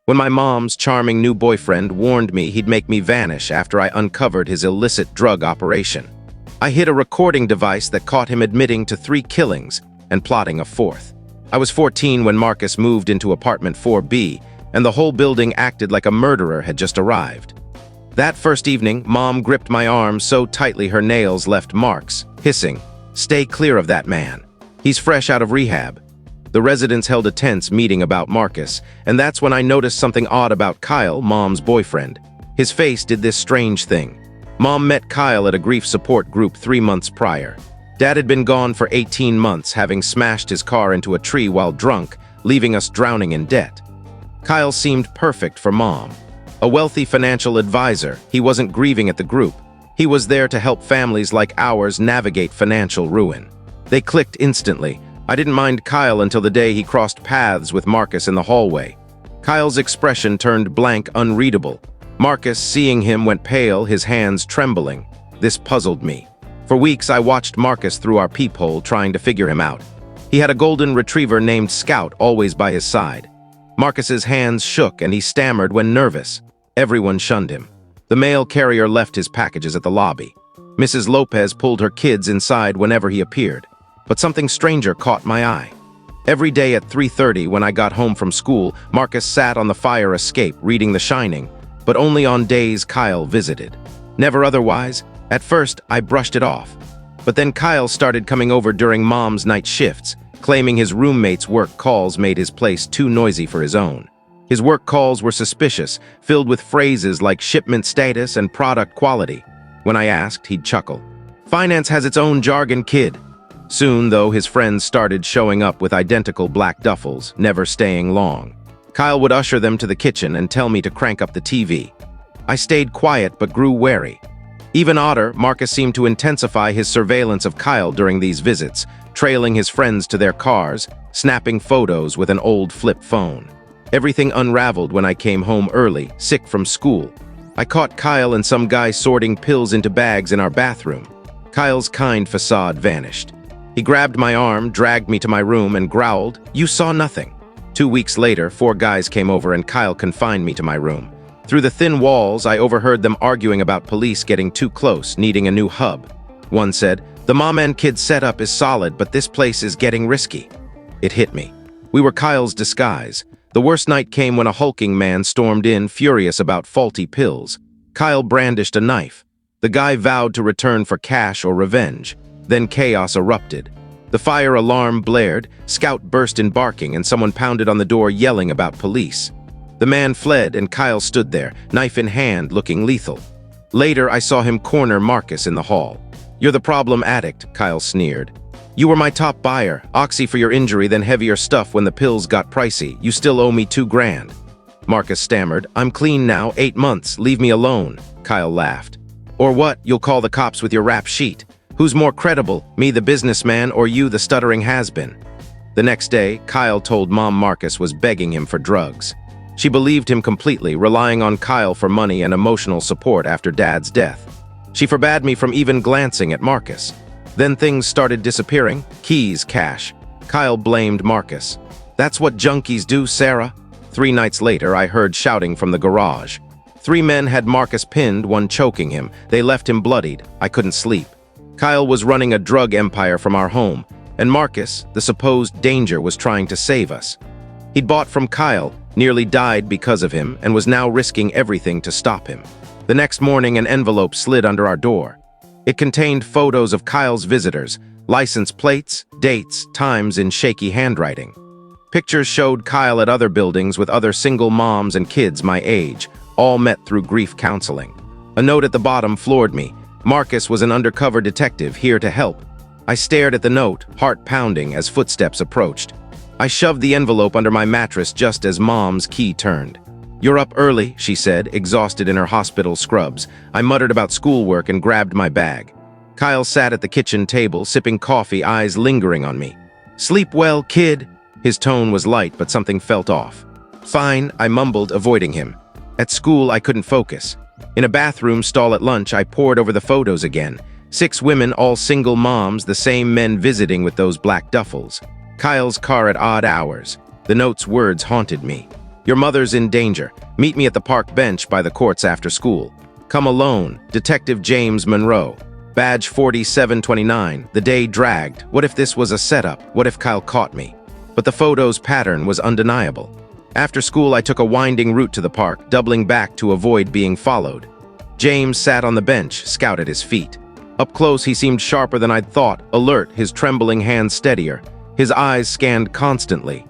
when my mom's charming new boyfriend warned me he'd make me vanish after I uncovered his illicit drug operation. I hid a recording device that caught him admitting to 3 killings and plotting a 4th. I was 14 when Marcus moved into apartment 4B, and the whole building acted like a murderer had just arrived. That first evening, Mom gripped my arm so tightly her nails left marks, hissing, "Stay clear of that man. He's fresh out of rehab." The residents held a tense meeting about Marcus, and that's when I noticed something odd about Kyle, Mom's boyfriend. His face did this strange thing. Mom met Kyle at a grief support group 3 months prior. Dad had been gone for 18 months, having smashed his car into a tree while drunk, leaving us drowning in debt. Kyle seemed perfect for Mom. A wealthy financial advisor, he wasn't grieving at the group. He was there to help families like ours navigate financial ruin. They clicked instantly. I didn't mind Kyle until the day he crossed paths with Marcus in the hallway. Kyle's expression turned blank, unreadable. Marcus, seeing him, went pale, his hands trembling. This puzzled me. For weeks, I watched Marcus through our peephole, trying to figure him out. He had a golden retriever named Scout always by his side. Marcus's hands shook and he stammered when nervous. Everyone shunned him. The mail carrier left his packages at the lobby. Mrs. Lopez pulled her kids inside whenever he appeared. But something stranger caught my eye. Every day at 3:30 when I got home from school, Marcus sat on the fire escape reading The Shining, but only on days Kyle visited. Never otherwise. At first, I brushed it off. But then Kyle started coming over during Mom's night shifts, claiming his roommates' work calls made his place too noisy for his own. His work calls were suspicious, filled with phrases like shipment status and product quality. When I asked, he'd chuckle. "Finance has its own jargon, kid." Soon, though, his friends started showing up with identical black duffels, never staying long. Kyle would usher them to the kitchen and tell me to crank up the TV. I stayed quiet but grew wary. Even odder, Marcus seemed to intensify his surveillance of Kyle during these visits, trailing his friends to their cars, snapping photos with an old flip phone. Everything unraveled when I came home early, sick from school. I caught Kyle and some guy sorting pills into bags in our bathroom. Kyle's kind facade vanished. He grabbed my arm, dragged me to my room, and growled, "You saw nothing." 2 weeks later, 4 guys came over and Kyle confined me to my room. Through the thin walls, I overheard them arguing about police getting too close, needing a new hub. One said, "The mom and kid setup is solid, but this place is getting risky." It hit me. We were Kyle's disguise. The worst night came when a hulking man stormed in, furious about faulty pills. Kyle brandished a knife. The guy vowed to return for cash or revenge. Then chaos erupted. The fire alarm blared, Scout burst in barking, and someone pounded on the door yelling about police. The man fled, and Kyle stood there, knife in hand, looking lethal. Later, I saw him corner Marcus in the hall. "You're the problem addict," Kyle sneered. "You were my top buyer, oxy for your injury, then heavier stuff when the pills got pricey. You still owe me $2,000. Marcus stammered, "I'm clean now, 8 months, leave me alone." Kyle laughed. "Or what, you'll call the cops with your rap sheet? Who's more credible, me the businessman or you the stuttering has-been?" The next day, Kyle told Mom Marcus was begging him for drugs. She believed him completely, relying on Kyle for money and emotional support after Dad's death. She forbade me from even glancing at Marcus. Then things started disappearing. Keys, cash. Kyle blamed Marcus. "That's what junkies do, Sarah." 3 nights later, I heard shouting from the garage. 3 men had Marcus pinned, one choking him. They left him bloodied. I couldn't sleep. Kyle was running a drug empire from our home, and Marcus, the supposed danger, was trying to save us. He'd bought from Kyle, nearly died because of him, and was now risking everything to stop him. The next morning, an envelope slid under our door. It contained photos of Kyle's visitors, license plates, dates, times in shaky handwriting. Pictures showed Kyle at other buildings with other single moms and kids my age, all met through grief counseling. A note at the bottom floored me. Marcus was an undercover detective here to help. I stared at the note, heart pounding as footsteps approached. I shoved the envelope under my mattress just as Mom's key turned. "You're up early," she said, exhausted in her hospital scrubs. I muttered about schoolwork and grabbed my bag. Kyle sat at the kitchen table, sipping coffee, eyes lingering on me. "Sleep well, kid." His tone was light, but something felt off. "Fine," I mumbled, avoiding him. At school, I couldn't focus. In a bathroom stall at lunch, I pored over the photos again. 6 women, all single moms, the same men visiting with those black duffels. Kyle's car at odd hours. The note's words haunted me. Your mother's in danger. Meet me at the park bench by the courts after school. Come alone. Detective James Monroe. Badge 4729. The day dragged. What if this was a setup? What if Kyle caught me? But the photo's pattern was undeniable. After school, I took a winding route to the park, doubling back to avoid being followed. James sat on the bench, Scout at his feet. Up close, he seemed sharper than I'd thought, alert, his trembling hands steadier. His eyes scanned constantly.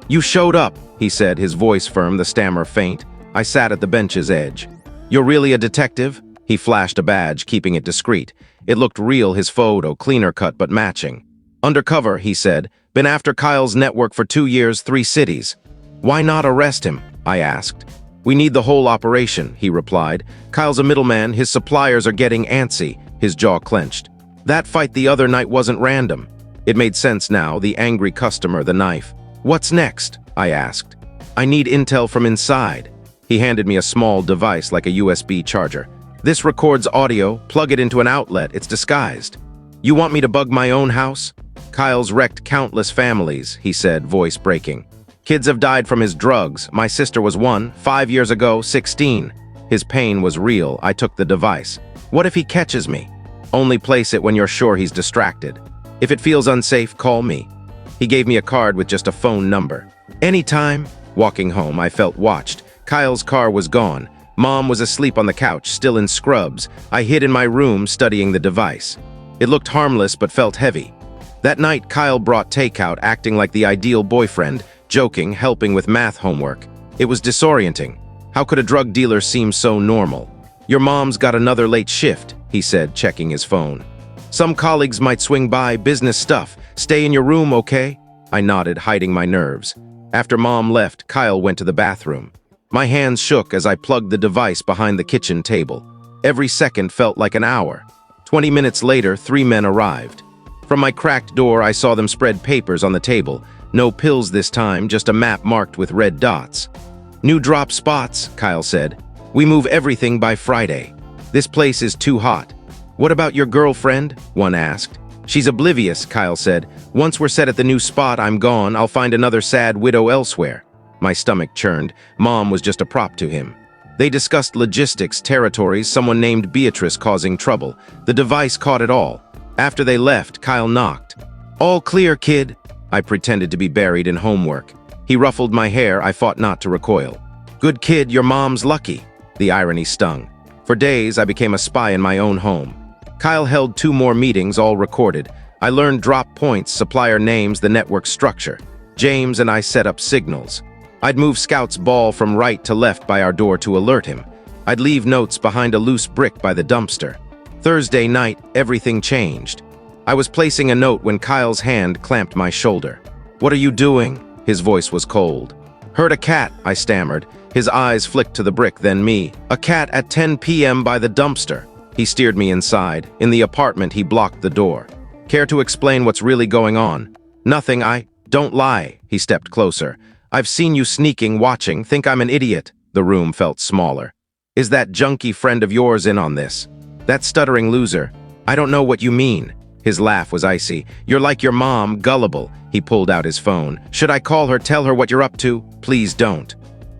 "You showed up," he said, his voice firm, the stammer faint. I sat at the bench's edge. "You're really a detective?" He flashed a badge, keeping it discreet. It looked real, his photo, cleaner cut but matching. "Undercover," he said. "Been after Kyle's network for 2 years, 3 cities." "Why not arrest him?" I asked. "We need the whole operation," he replied. "Kyle's a middleman, his suppliers are getting antsy." His jaw clenched. "That fight the other night wasn't random." It made sense now, the angry customer, the knife. "What's next?" I asked. "I need intel from inside." He handed me a small device like a USB charger. "This records audio, plug it into an outlet, it's disguised." "You want me to bug my own house?" "Kyle's wrecked countless families," he said, voice breaking. "Kids have died from his drugs. My sister was one, 5 years ago, 16. His pain was real. I took the device. What if he catches me? Only place it when you're sure he's distracted. If it feels unsafe, call me. He gave me a card with just a phone number. Anytime. Walking home, I felt watched. Kyle's car was gone. Mom was asleep on the couch, still in scrubs. I hid in my room, studying the device. It looked harmless but felt heavy. That night, Kyle brought takeout, acting like the ideal boyfriend, joking, helping with math homework. It was disorienting. How could a drug dealer seem so normal? "Your mom's got another late shift," he said, checking his phone. "Some colleagues might swing by, business stuff. Stay in your room, okay?" I nodded, hiding my nerves. After Mom left, Kyle went to the bathroom. My hands shook as I plugged the device behind the kitchen table. Every second felt like an hour. 20 minutes later, 3 men arrived. From my cracked door, I saw them spread papers on the table. No pills this time, just a map marked with red dots. "New drop spots," Kyle said. "We move everything by Friday. This place is too hot." "What about your girlfriend?" one asked. "She's oblivious," Kyle said. "Once we're set at the new spot, I'm gone. I'll find another sad widow elsewhere." My stomach churned. Mom was just a prop to him. They discussed logistics, territories, someone named Beatrice causing trouble. The device caught it all. After they left, Kyle knocked. "All clear, kid." I pretended to be buried in homework. He ruffled my hair. I fought not to recoil. "Good kid, your mom's lucky." The irony stung. For days, I became a spy in my own home. Kyle held 2 more meetings, all recorded. I learned drop points, supplier names, the network structure. James and I set up signals. I'd move Scout's ball from right to left by our door to alert him. I'd leave notes behind a loose brick by the dumpster. Thursday night, everything changed. I was placing a note when Kyle's hand clamped my shoulder. "What are you doing?" His voice was cold. "Heard a cat," I stammered. His eyes flicked to the brick, then me. "A cat at 10 p.m. by the dumpster." He steered me inside. In the apartment, he blocked the door. "Care to explain what's really going on?" "Nothing, Don't lie." He stepped closer. "I've seen you sneaking, watching. Think I'm an idiot." The room felt smaller. "Is that junkie friend of yours in on this?" "That stuttering loser." "I don't know what you mean." His laugh was icy. "You're like your mom, gullible." He pulled out his phone. "Should I call her, tell her what you're up to?" "Please don't.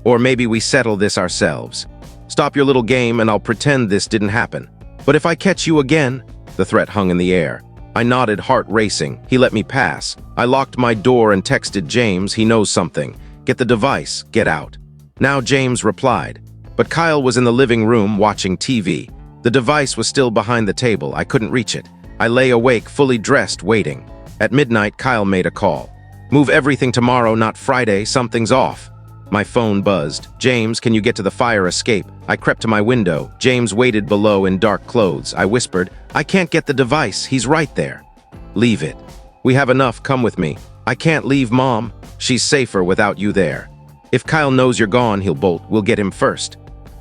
Or maybe we settle this ourselves. Stop your little game and I'll pretend this didn't happen. But if I catch you again..." The threat hung in the air. I nodded, heart racing. He let me pass. I locked my door and texted James. He knows something. "Get the device. Get out." Now James replied. But Kyle was in the living room watching TV. The device was still behind the table. I couldn't reach it. I lay awake, fully dressed, waiting. At midnight, Kyle made a call. "Move everything tomorrow, not Friday. Something's off." My phone buzzed. "James, can you get to the fire escape?" I crept to my window. James waited below in dark clothes. I whispered, "I can't get the device. He's right there." "Leave it. We have enough. Come with me." "I can't leave Mom. She's safer without you there." "If Kyle knows you're gone, he'll bolt. We'll get him first."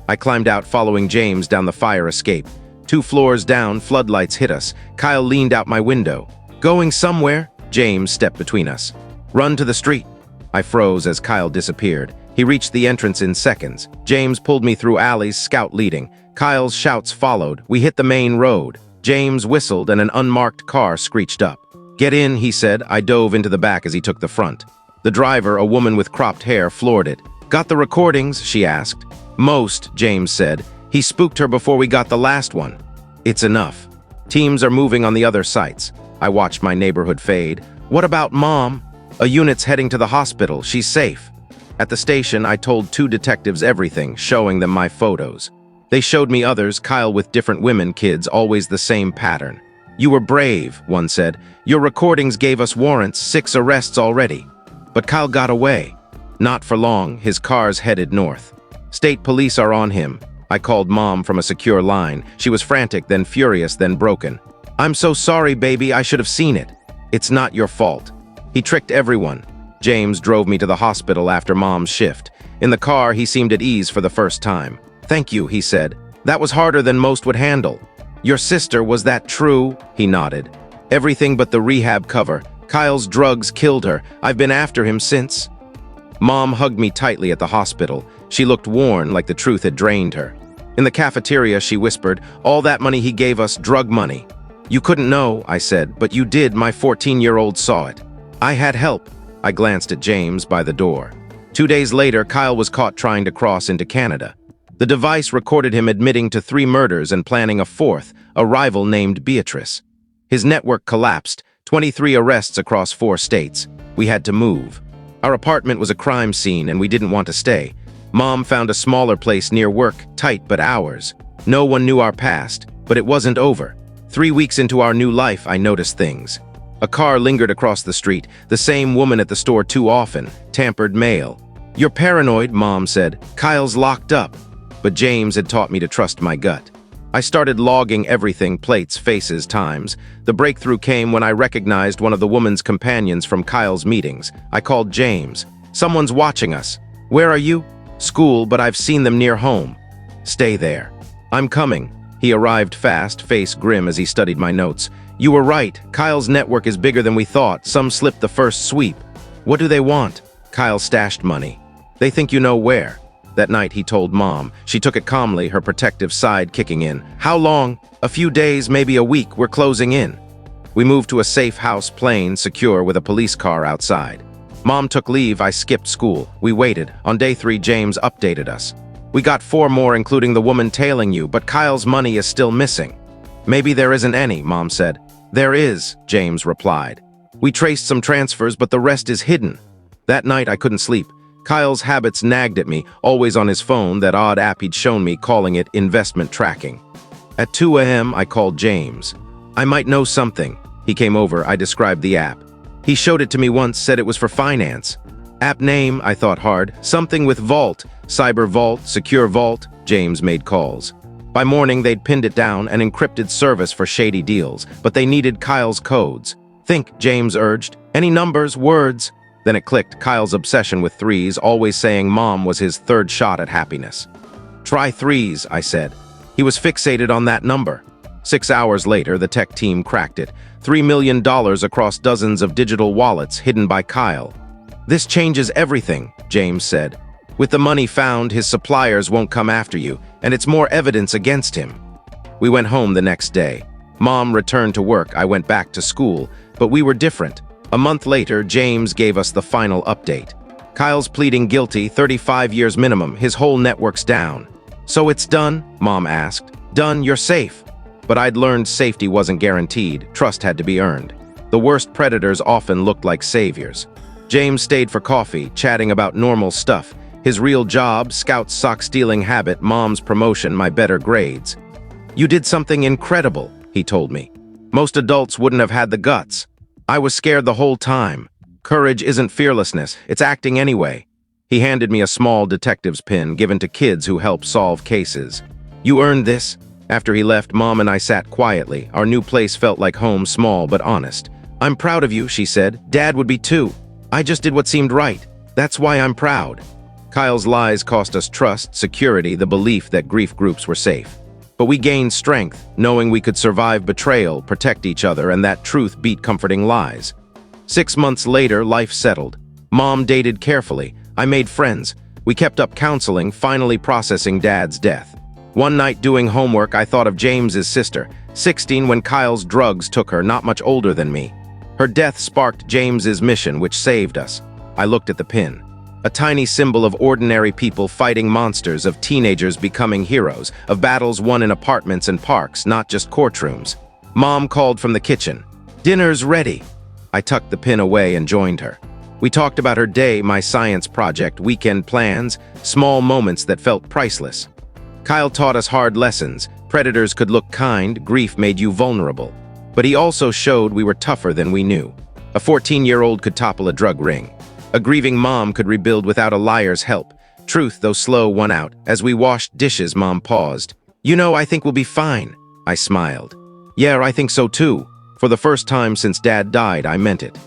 I climbed out, following James down the fire escape. 2 floors down, floodlights hit us. Kyle leaned out my window. "Going somewhere?" James stepped between us. "Run to the street." I froze as Kyle disappeared. He reached the entrance in seconds. James pulled me through alleys, Scout leading. Kyle's shouts followed. We hit the main road. James whistled and an unmarked car screeched up. "Get in," he said. I dove into the back as he took the front. The driver, a woman with cropped hair, floored it. Got the recordings? She asked. Most, James said. He spooked her before we got the last one. It's enough. Teams are moving on the other sites. I watched my neighborhood fade. What about Mom? A unit's heading to the hospital. She's safe. At the station, I told 2 detectives everything, showing them my photos. They showed me others, Kyle with different women, kids, always the same pattern. You were brave, one said. Your recordings gave us warrants, 6 arrests already. But Kyle got away. Not for long, his car's headed north. State police are on him. I called Mom from a secure line. She was frantic, then furious, then broken. I'm so sorry, baby, I should have seen it. It's not your fault. He tricked everyone. James drove me to the hospital after Mom's shift. In the car, he seemed at ease for the first time. Thank you, he said. That was harder than most would handle. Your sister, was that true? He nodded. Everything but the rehab cover. Kyle's drugs killed her. I've been after him since. Mom hugged me tightly at the hospital. She looked worn, like the truth had drained her. In the cafeteria, she whispered, all that money he gave us, drug money. You couldn't know, I said, but you did. My 14-year-old saw it. I had help. I glanced at James by the door. 2 days later, Kyle was caught trying to cross into Canada. The device recorded him admitting to 3 murders and planning a 4th, a rival named Beatrice. His network collapsed, 23 arrests across 4 states. We had to move. Our apartment was a crime scene and we didn't want to stay. Mom found a smaller place near work, tight but ours. No one knew our past, but it wasn't over. 3 weeks into our new life, I noticed things. A car lingered across the street, the same woman at the store too often, tampered mail. You're paranoid, Mom said. Kyle's locked up. But James had taught me to trust my gut. I started logging everything, plates, faces, times. The breakthrough came when I recognized one of the woman's companions from Kyle's meetings. I called James. Someone's watching us. Where are you? School, but I've seen them near home. Stay there. I'm coming. He arrived fast, face grim as he studied my notes. You were right. Kyle's network is bigger than we thought. Some slipped the first sweep. What do they want? Kyle stashed money. They think you know where. That night, he told Mom. She took it calmly, her protective side kicking in. How long? A few days, maybe a week. We're closing in. We moved to a safe house, plain, secure, with a police car outside. Mom took leave. I skipped school. We waited. On day 3, James updated us. We got 4 more, including the woman tailing you, but Kyle's money is still missing. Maybe there isn't any, Mom said. There is, James replied. We traced some transfers, but the rest is hidden. That night, I couldn't sleep. Kyle's habits nagged at me, always on his phone, that odd app he'd shown me, calling it investment tracking. At 2 a.m., I called James. I might know something. He came over. I described the app. He showed it to me once, said it was for finance. App name, I thought hard. Something with Vault. Cyber Vault, Secure Vault. James made calls. By morning, they'd pinned it down, an encrypted service for shady deals, but they needed Kyle's codes. Think, James urged. Any numbers, words? Then it clicked, Kyle's obsession with 3s, always saying Mom was his 3rd shot at happiness. Try 3s, I said. He was fixated on that number. 6 hours later, the tech team cracked it. $3 million across dozens of digital wallets hidden by Kyle. This changes everything, James said. With the money found, his suppliers won't come after you, and it's more evidence against him. We went home the next day. Mom returned to work. I went back to school, but we were different. A month later, James gave us the final update. Kyle's pleading guilty, 35 years minimum, his whole network's down. So it's done? Mom asked. Done, you're safe. But I'd learned safety wasn't guaranteed, trust had to be earned. The worst predators often looked like saviors. James stayed for coffee, chatting about normal stuff. His real job, Scout's sock-stealing habit, Mom's promotion, my better grades. You did something incredible, he told me. Most adults wouldn't have had the guts. I was scared the whole time. Courage isn't fearlessness, it's acting anyway. He handed me a small detective's pin given to kids who help solve cases. You earned this. After he left, Mom and I sat quietly. Our new place felt like home, small but honest. I'm proud of you, she said. Dad would be too. I just did what seemed right. That's why I'm proud. Kyle's lies cost us trust, security, the belief that grief groups were safe. But we gained strength, knowing we could survive betrayal, protect each other, and that truth beat comforting lies. 6 months later, life settled. Mom dated carefully. I made friends. We kept up counseling, finally processing Dad's death. One night doing homework, I thought of James's sister, 16 when Kyle's drugs took her, not much older than me. Her death sparked James's mission, which saved us. I looked at the pin. A tiny symbol of ordinary people fighting monsters, of teenagers becoming heroes, of battles won in apartments and parks, not just courtrooms. Mom called from the kitchen. "Dinner's ready." I tucked the pin away and joined her. We talked about her day, my science project, weekend plans, small moments that felt priceless. Kyle taught us hard lessons. Predators could look kind, grief made you vulnerable. But he also showed we were tougher than we knew. A 14-year-old could topple a drug ring. A grieving mom could rebuild without a liar's help. Truth, though slow, won out. As we washed dishes, Mom paused. "You know, I think we'll be fine." I smiled. "Yeah, I think so too." For the first time since Dad died, I meant it.